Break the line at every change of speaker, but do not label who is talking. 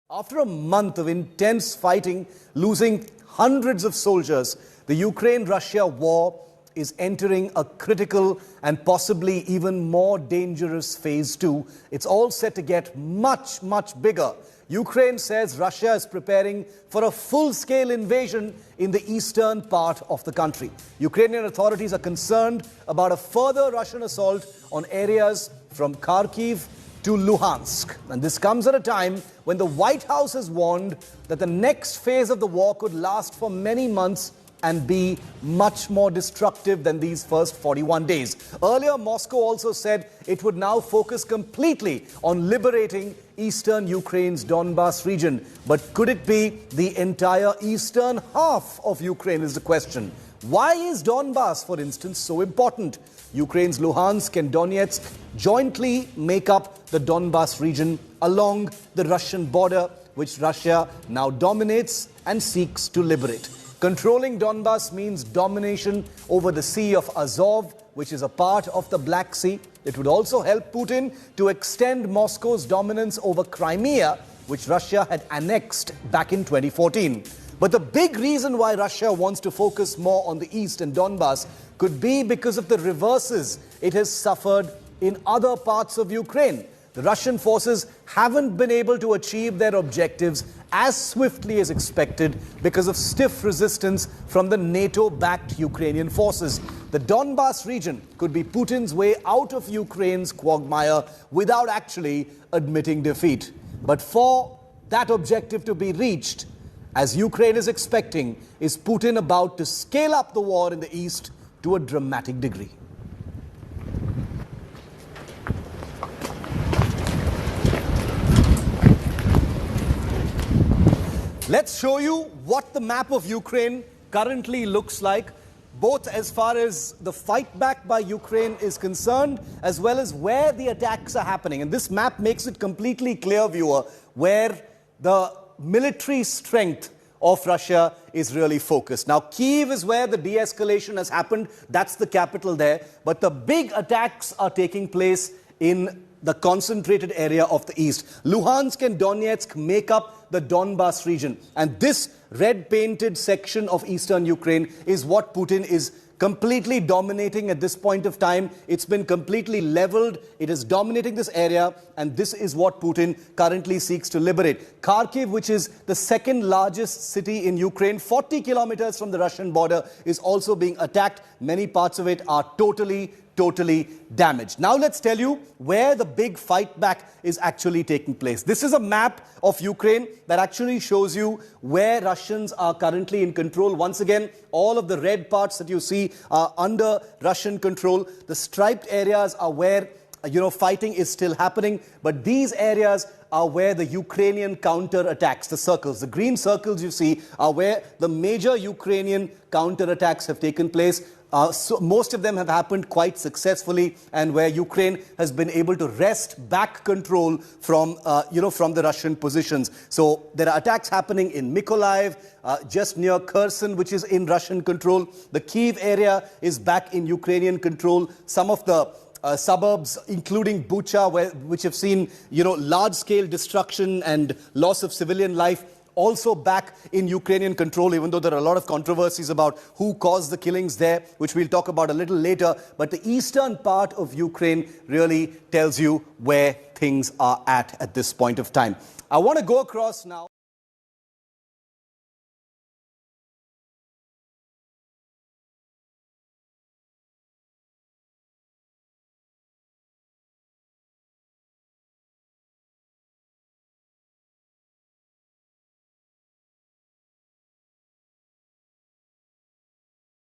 After a month of intense fighting, losing hundreds of soldiers, the Ukraine-Russia war is entering a critical and possibly even more dangerous phase 2. It's all set to get much, much bigger. Ukraine says Russia is preparing for a full-scale invasion in the eastern part of the country. Ukrainian authorities are concerned about a further Russian assault on areas from Kyiv to Luhansk. And this comes at a time when the White House has warned that the next phase of the war could last for many months and be much more destructive than these first 41 days. Earlier, Moscow also said it would now focus completely on liberating eastern Ukraine's Donbas region. But could it be the entire eastern half of Ukraine is the question. Why is Donbas, for instance, so important? Ukraine's Luhansk and Donetsk jointly make up the Donbas region along the Russian border, which Russia now dominates and seeks to liberate. Controlling Donbas means domination over the Sea of Azov, which is a part of the Black Sea. It would also help Putin to extend Moscow's dominance over Crimea, which Russia had annexed back in 2014. But the big reason why Russia wants to focus more on the east and Donbas could be because of the reverses it has suffered in other parts of Ukraine. The Russian forces haven't been able to achieve their objectives as swiftly as expected because of stiff resistance from the NATO-backed Ukrainian forces. The Donbas region could be Putin's way out of Ukraine's quagmire without actually admitting defeat. But for that objective to be reached, as Ukraine is expecting, is Putin about to scale up the war in the east to a dramatic degree. Let's show you what the map of Ukraine currently looks like, both as far as the fight back by Ukraine is concerned, as well as where the attacks are happening. And this map makes it completely clear, viewer, where the military strength of Russia is really focused. Now, Kyiv is where the de-escalation has happened. That's the capital there. But the big attacks are taking place in the concentrated area of the east. Luhansk and Donetsk make up the Donbas region. And this red-painted section of eastern Ukraine is what Putin is completely dominating at this point of time. It's been completely leveled. It is dominating this area, and this is what Putin currently seeks to liberate. Kyiv, which is the second largest city in Ukraine, 40 kilometers from the Russian border, is also being attacked. Many parts of it are totally damaged. Now let's tell you where the big fight back is actually taking place. This is a map of Ukraine that actually shows you where Russians are currently in control. Once again, all of the red parts that you see are under Russian control. The striped areas are where fighting is still happening, but these areas are where the Ukrainian counter-attacks, the circles, the green circles you see, are where the major Ukrainian counter-attacks have taken place. So most of them have happened quite successfully, and where Ukraine has been able to wrest back control from the Russian positions. So there are attacks happening in Mykolaiv, just near Kherson, which is in Russian control. The Kyiv area is back in Ukrainian control. Some of the suburbs, including Bucha, which have seen large-scale destruction and loss of civilian life, also back in Ukrainian control, even though there are a lot of controversies about who caused the killings there, which we'll talk about a little later. But the eastern part of Ukraine really tells you where things are at this point of time. I want to go across now.